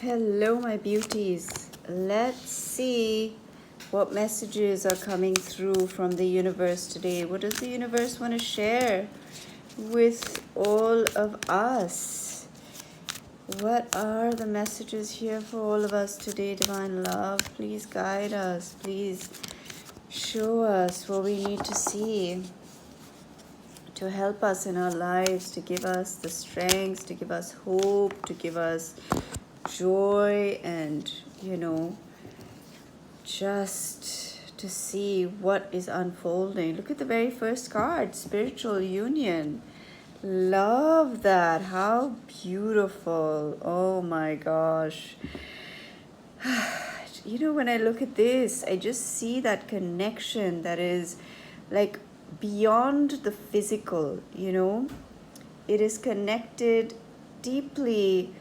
Hello, my beauties. Let's see what messages are coming through from the universe today. What does the universe want to share with all of us? What are the messages here for all of us today, Divine Love? Please guide us. Please show us what we need to see to help us in our lives, to give us the strength, to give us hope, to give us joy, and just to see what is unfolding. Look at the very first card, spiritual union. Love that. How beautiful. Oh my gosh. When I look at this, I just see that connection that is like beyond the physical. It is connected deeply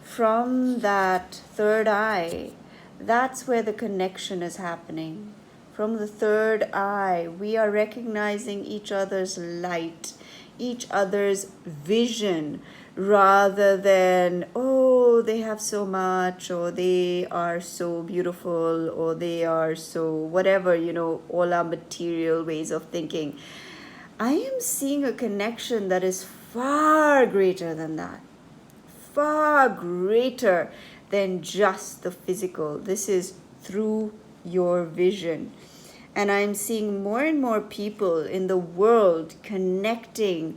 from that third eye. That's where the connection is happening. From the third eye, we are recognizing each other's light, each other's vision, rather than, oh, they have so much, or they are so beautiful, or they are so whatever, all our material ways of thinking. I am seeing a connection that is far greater than that. Far greater than just the physical. This is through your vision. And I'm seeing more and more people in the world connecting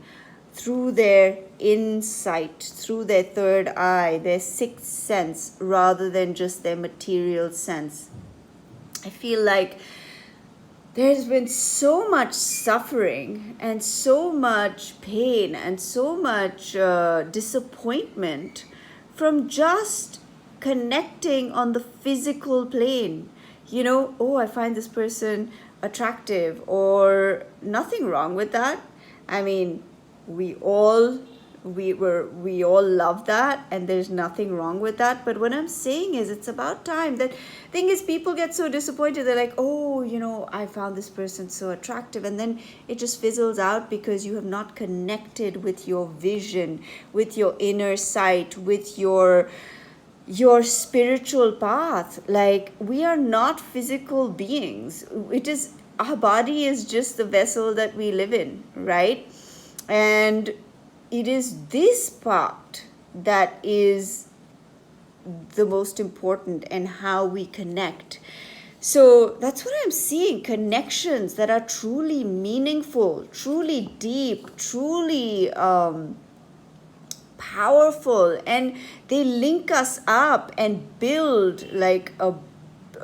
through their insight, through their third eye, their sixth sense, rather than just their material sense. I feel like there's been so much suffering and so much pain and so much disappointment from just connecting on the physical plane. Oh, I find this person attractive, or nothing wrong with that. I mean, we all love that, and there's nothing wrong with that. But what I'm saying is, it's about time. That thing is, people get so disappointed. They're like, oh, I found this person so attractive, and then it just fizzles out because you have not connected with your vision, with your inner sight, with your spiritual path. Like, we are not physical beings. Our body is just the vessel that we live in, right? And it is this part that is the most important, and how we connect. So that's what I'm seeing, connections that are truly meaningful, truly deep, truly powerful, and they link us up and build like a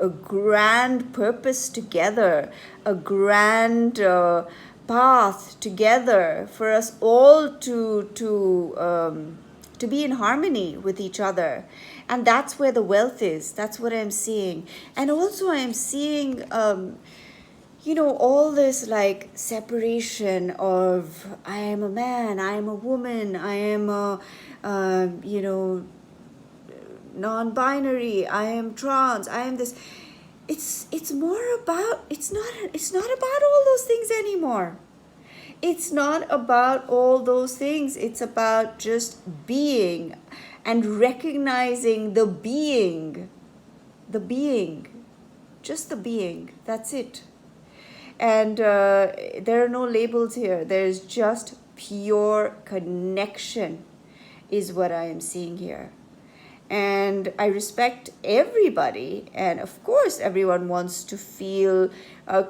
grand purpose together, a grand path together for us all to be in harmony with each other. And that's where the wealth is. That's what I'm seeing. And also I am seeing all this like separation of, I am a man, I am a woman, I am a non-binary, I am trans, I am this. It's more about, it's not about all those things anymore. It's not about all those things. It's about just being and recognizing the being, just the being. That's it. And there are no labels here. There's just pure connection is what I am seeing here. And I respect everybody, and of course everyone wants to feel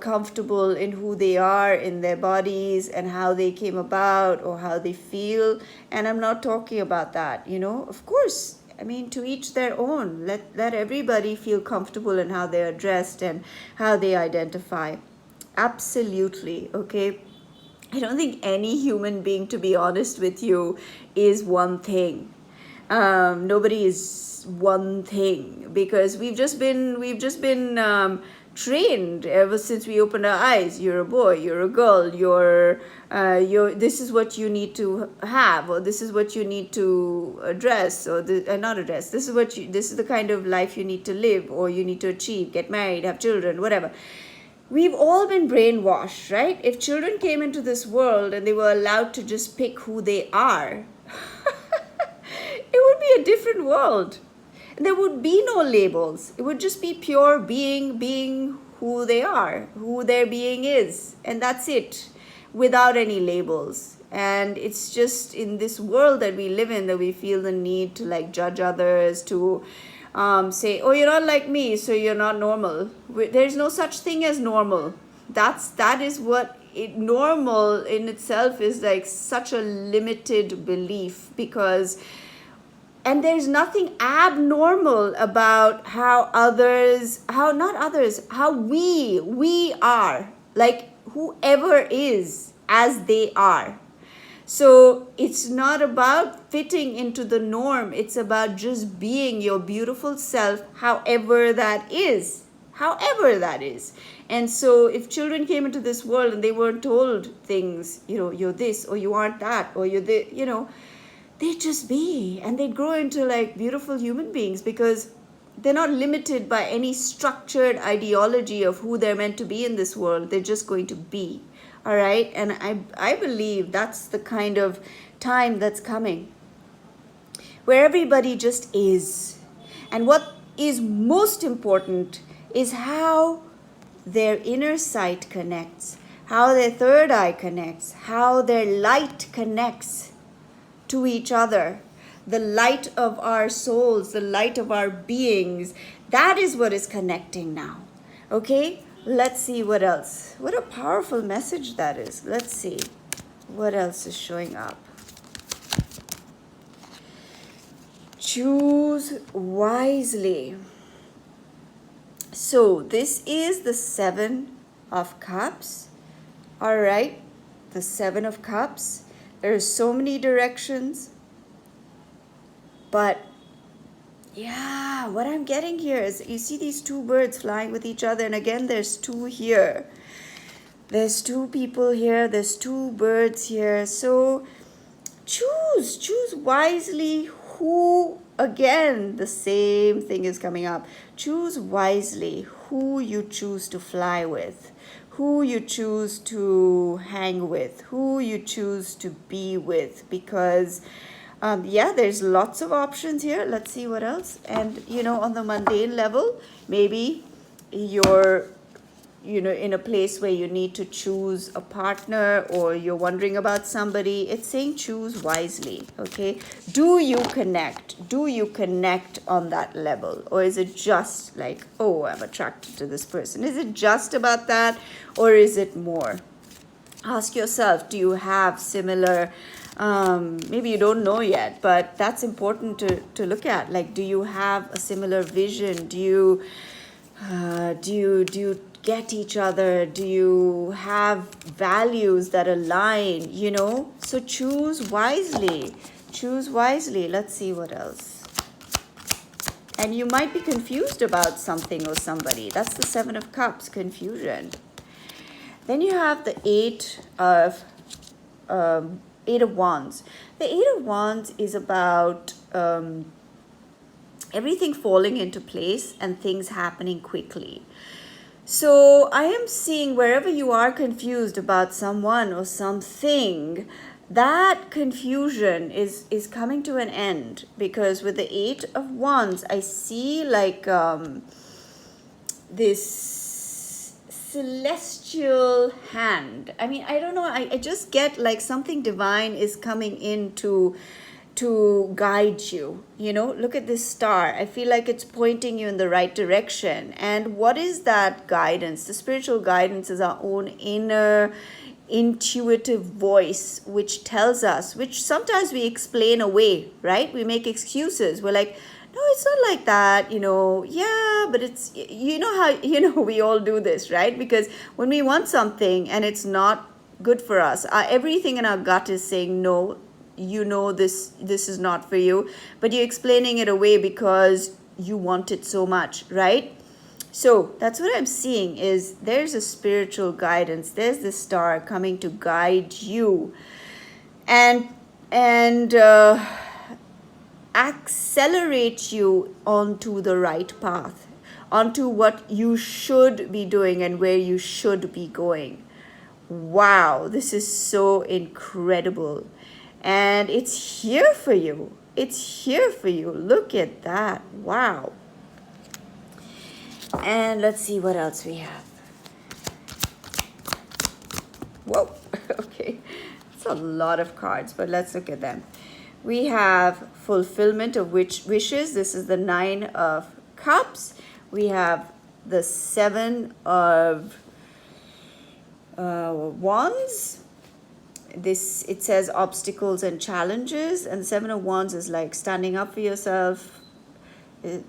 comfortable in who they are, in their bodies, and how they came about or how they feel. And I'm not talking about that, of course. I mean, to each their own. Let everybody feel comfortable in how they are dressed and how they identify. Absolutely. Okay, I don't think any human being, to be honest with you, is one thing. Nobody is one thing, because we've just been trained ever since we opened our eyes. You're a boy, you're a girl, you're this is what you need to have, or this is what you need to address, or not address. This is the kind of life you need to live, or you need to achieve, get married, have children, whatever. We've all been brainwashed, right? If children came into this world and they were allowed to just pick who they are, it would be a different world. And there would be no labels. It would just be pure being who they are, who their being is, and that's it, without any labels. And it's just in this world that we live in that we feel the need to like judge others, to say, oh, you're not like me, so you're not normal. There's no such thing as normal. That is what normal in itself is, like such a limited belief, because and there's nothing abnormal about how we are, like whoever is as they are. So it's not about fitting into the norm. It's about just being your beautiful self, however that is. However that is. And so if children came into this world and they weren't told things, you're this, or you aren't that, or you're this, they'd just be. And they'd grow into like beautiful human beings, because they're not limited by any structured ideology of who they're meant to be in this world. They're just going to be. All right. And I believe that's the kind of time that's coming, where everybody just is. And what is most important is how their inner sight connects, how their third eye connects, how their light connects to each other. The light of our souls, the light of our beings, that is what is connecting now. Okay? Let's see what else. What a powerful message that is. Let's see what else is showing up. Choose wisely. So this is the 7 of Cups. All right. The 7 of Cups. There are so many directions. But yeah, what I'm getting here is, you see these 2 birds flying with each other, and again there's 2 here. There's 2 people here, there's 2 birds here. So choose wisely who, again, the same thing is coming up. Choose wisely who you choose to fly with, who you choose to hang with, who you choose to be with, because there's lots of options here. Let's see what else. And, on the mundane level, maybe you're, in a place where you need to choose a partner, or you're wondering about somebody. It's saying choose wisely, okay? Do you connect? Do you connect on that level? Or is it just like, oh, I'm attracted to this person? Is it just about that? Or is it more? Ask yourself, do you have similar... maybe you don't know yet, but that's important to look at. Like, do you have a similar vision? Do you get each other? Do you have values that align? So choose wisely. Choose wisely. Let's see what else. And you might be confused about something or somebody. That's the 7 of Cups, confusion. Then you have the 8 of Wands. The 8 of Wands is about everything falling into place and things happening quickly. So I am seeing wherever you are confused about someone or something, that confusion is coming to an end, because with the 8 of Wands, I see like this celestial hand. I mean, I don't know. I just get like something divine is coming in to guide you. Look at this star. I feel like it's pointing you in the right direction. And what is that guidance? The spiritual guidance is our own inner intuitive voice, which tells us, which sometimes we explain away, right? We make excuses. We're like, no, it's not like that, yeah, but it's, how, we all do this, right? Because when we want something and it's not good for us, everything in our gut is saying, no, this is not for you, but you're explaining it away because you want it so much, right? So that's what I'm seeing is there's a spiritual guidance. There's this star coming to guide you and accelerate you onto the right path, onto what you should be doing and where you should be going. Wow, this is so incredible. And it's here for you. It's here for you. Look at that. Wow. And let's see what else we have. Whoa. Okay. It's a lot of cards, but let's look at them. We have fulfillment of wishes. This is the 9 of Cups. We have the 7 of Wands. This, it says obstacles and challenges, and the 7 of Wands is like standing up for yourself.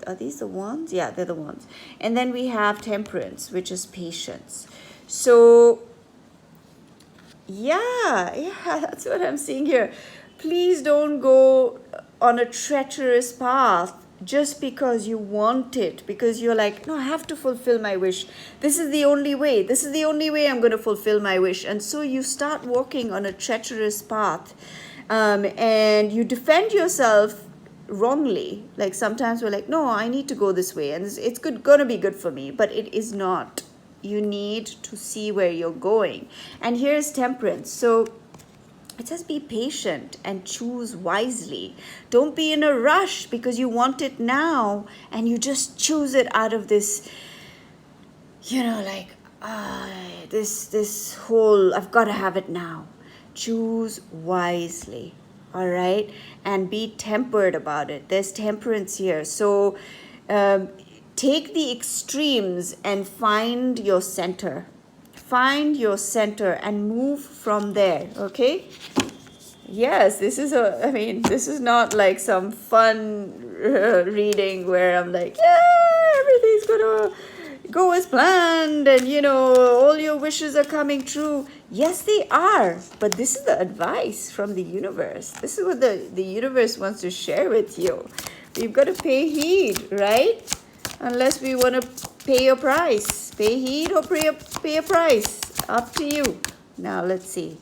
Are these the Wands? Yeah, they're the Wands. And then we have Temperance, which is patience. So yeah, that's what I'm seeing here. Please don't go on a treacherous path just because you want it, because you're like, no, I have to fulfill my wish. This is the only way. This is the only way I'm going to fulfill my wish. And so you start walking on a treacherous path, and you defend yourself wrongly. Like sometimes we're like, no, I need to go this way, and it's going to be good for me, but it is not. You need to see where you're going. And here's Temperance. So it says be patient and choose wisely. Don't be in a rush because you want it now and you just choose it out of this, like, this whole, I've got to have it now. Choose wisely, all right? And be tempered about it. There's temperance here. So take the extremes and find your center. Find your center and move from there, okay? Yes, this is not like some fun reading where I'm like, yeah, everything's gonna go as planned and, all your wishes are coming true. Yes, they are. But this is the advice from the universe. This is what the universe wants to share with you. We've got to pay heed, right? Unless we want to pay a price. Pay heed or pay a price. Up to you. Now, let's see.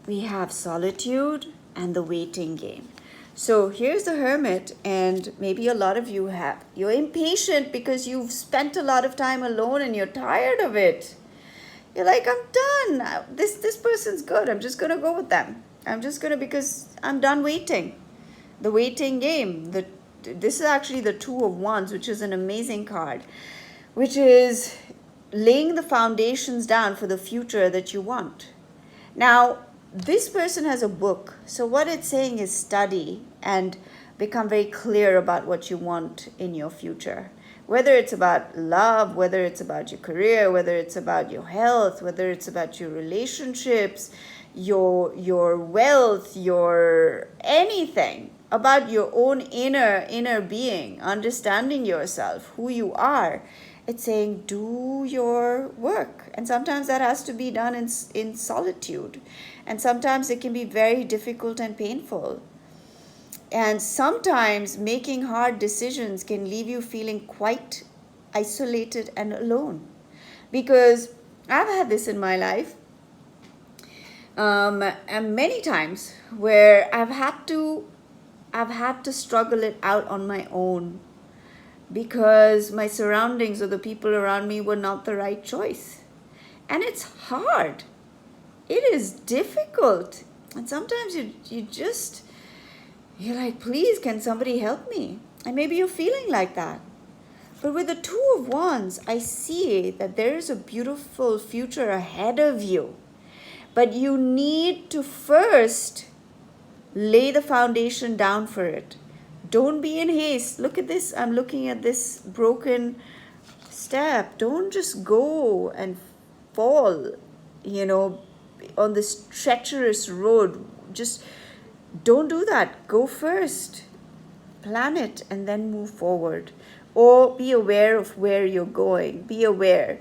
We have solitude and the waiting game. So here's the Hermit, and maybe a lot of you you're impatient because you've spent a lot of time alone and you're tired of it. You're like, I'm done. This person's good. I'm just going to go with them. Because I'm done waiting. The waiting game. This is actually the 2 of Wands, which is an amazing card, which is laying the foundations down for the future that you want. Now, this person has a book. So what it's saying is study and become very clear about what you want in your future. Whether it's about love, whether it's about your career, whether it's about your health, whether it's about your relationships, your wealth, your anything, about your own inner being, understanding yourself, who you are. It's saying do your work. And sometimes that has to be done in solitude. And sometimes it can be very difficult and painful. And sometimes making hard decisions can leave you feeling quite isolated and alone. Because I've had this in my life. And many times where I've had to struggle it out on my own because my surroundings or the people around me were not the right choice. And it's hard. It is difficult. And sometimes you're like, please, can somebody help me? And maybe you're feeling like that. But with the 2 of Wands, I see that there is a beautiful future ahead of you. But you need to first lay the foundation down for it. Don't be in haste. Look at this. I'm looking at this broken step. Don't just go and fall, on this treacherous road. Just don't do that. Go first. Plan it and then move forward. Or be aware of where you're going. Be aware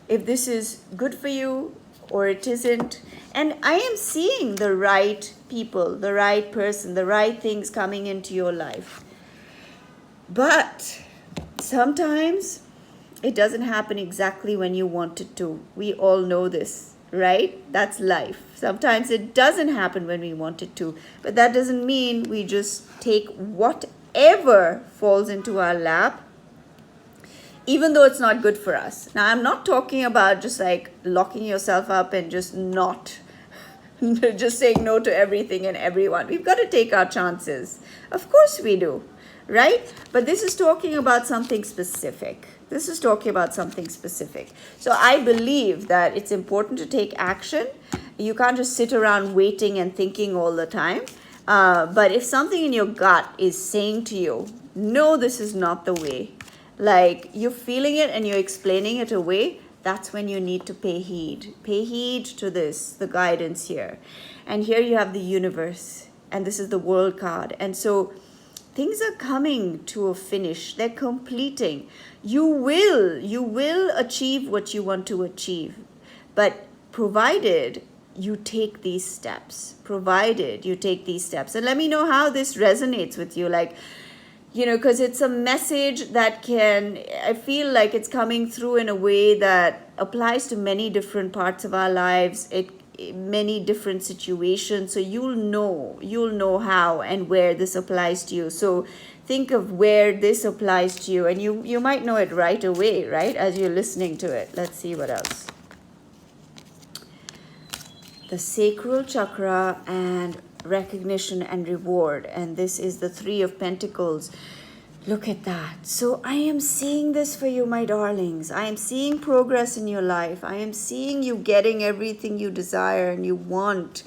if this is good for you or it isn't. And I am seeing the right people, the right person, the right things coming into your life. But sometimes it doesn't happen exactly when you want it to. We all know this, right? That's life. Sometimes it doesn't happen when we want it to. But that doesn't mean we just take whatever falls into our lap, even though it's not good for us. Now, I'm not talking about just like locking yourself up and just not just saying no to everything and everyone. We've got to take our chances. Of course we do, right? But this is talking about something specific. This is talking about something specific. So I believe that it's important to take action. You can't just sit around waiting and thinking all the time. But if something in your gut is saying to you, no, this is not the way, like you're feeling it and you're explaining it away, that's when you need to pay heed. Pay heed to this, the guidance here. And here you have the universe, and this is the world card. And so things are coming to a finish. They're completing. You will achieve what you want to achieve. But provided you take these steps, and let me know how this resonates with you. Like, because it's a message that I feel like it's coming through in a way that applies to many different parts of our lives, many different situations. So you'll know how and where this applies to you. So think of where this applies to you, and you might know it right away, right, as you're listening to it. Let's see what else. The sacral chakra and recognition and reward, and this is the 3 of Pentacles. Look at that. So I am seeing this for you, my darlings. I am seeing progress in your life. I am seeing you getting everything you desire and you want.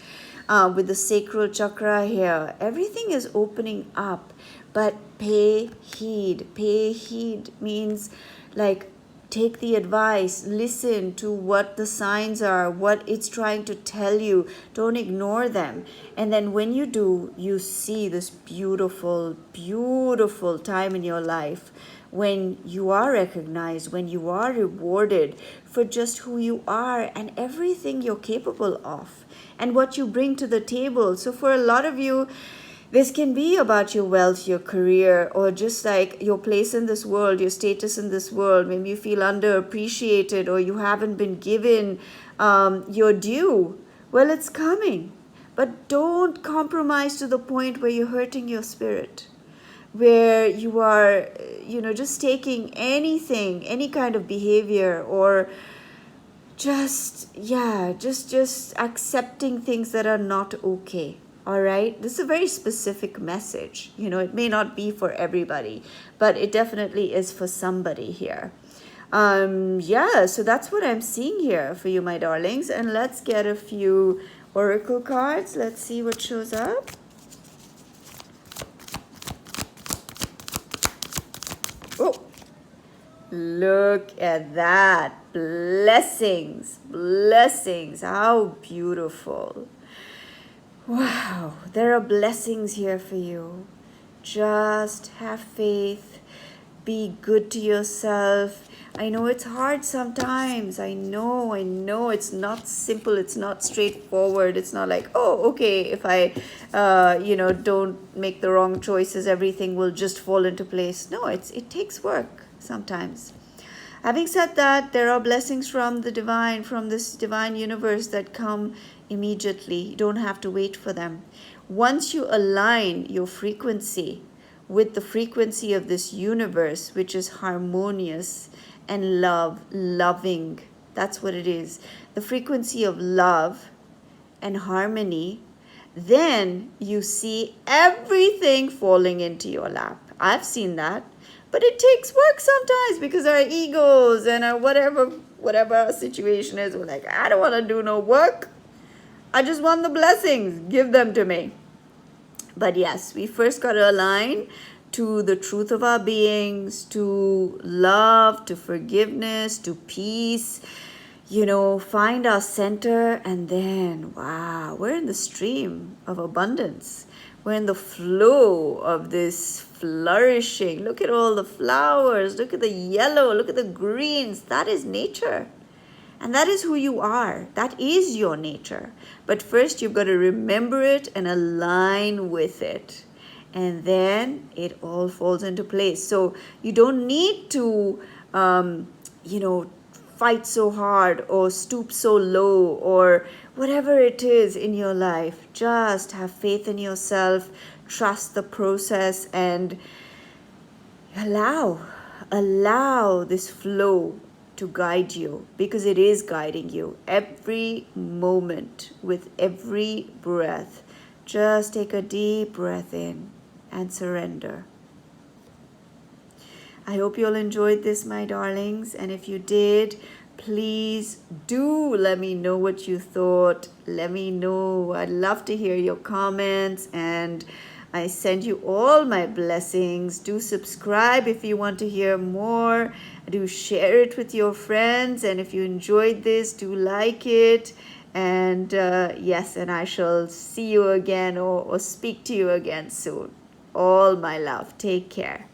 With the sacral chakra here, everything is opening up, but pay heed. Pay heed means like take the advice, listen to what the signs are, what it's trying to tell you. Don't ignore them. And then when you do, you see this beautiful, beautiful time in your life when you are recognized, when you are rewarded for just who you are and everything you're capable of and what you bring to the table. So for a lot of you, this can be about your wealth, your career, or just like your place in this world, your status in this world. Maybe you feel underappreciated or you haven't been given your due. Well, it's coming. But don't compromise to the point where you're hurting your spirit, where you are, just taking anything, any kind of behavior, or just accepting things that are not okay. All right, this is a very specific message. It may not be for everybody, but it definitely is for somebody here. So that's what I'm seeing here for you, my darlings. And let's get a few oracle cards. Let's see what shows up. Oh, look at that. Blessings. How beautiful. Wow, there are blessings here for you. Just have faith. Be good to yourself. I know it's hard sometimes. I know. It's not simple. It's not straightforward. It's not like, oh, okay, if I, don't make the wrong choices, everything will just fall into place. No, it takes work sometimes. Having said that, there are blessings from the divine, from this divine universe that come immediately. You don't have to wait for them. Once you align your frequency with the frequency of this universe, which is harmonious and loving, that's what it is. The frequency of love and harmony, then you see everything falling into your lap. I've seen that. But it takes work sometimes because our egos and our whatever our situation is, we're like, I don't want to do no work. I just want the blessings. Give them to me. But yes, we first got to align to the truth of our beings, to love, to forgiveness, to peace. Find our center, and then, wow, we're in the stream of abundance. We're in the flow of this flourishing. Look at all the flowers. Look at the yellow. Look at the greens. That is nature. And that is who you are. That is your nature. But first you've got to remember it and align with it. And then it all falls into place. So you don't need to, fight so hard or stoop so low or whatever it is in your life. Just have faith in yourself, trust the process, and allow this flow to guide you, because it is guiding you every moment with every breath. Just take a deep breath in and surrender. I hope you all enjoyed this, my darlings, and if you did, please do let me know what you thought. Let me know. I'd love to hear your comments, and I send you all my blessings. Do subscribe if you want to hear more. Do share it with your friends, and if you enjoyed this, do like it. And yes, and I shall see you again or speak to you again soon. All my love. Take care.